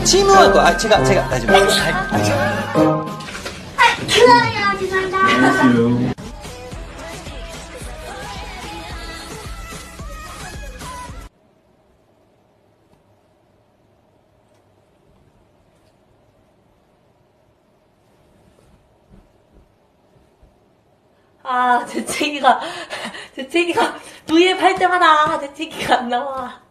질문할 거야. 아, 제가 다시 말. 좋아요. 죄송합니다. 안녕하세요. 아, 재채기가 V앱 할 때마다 재채기가 안 나와.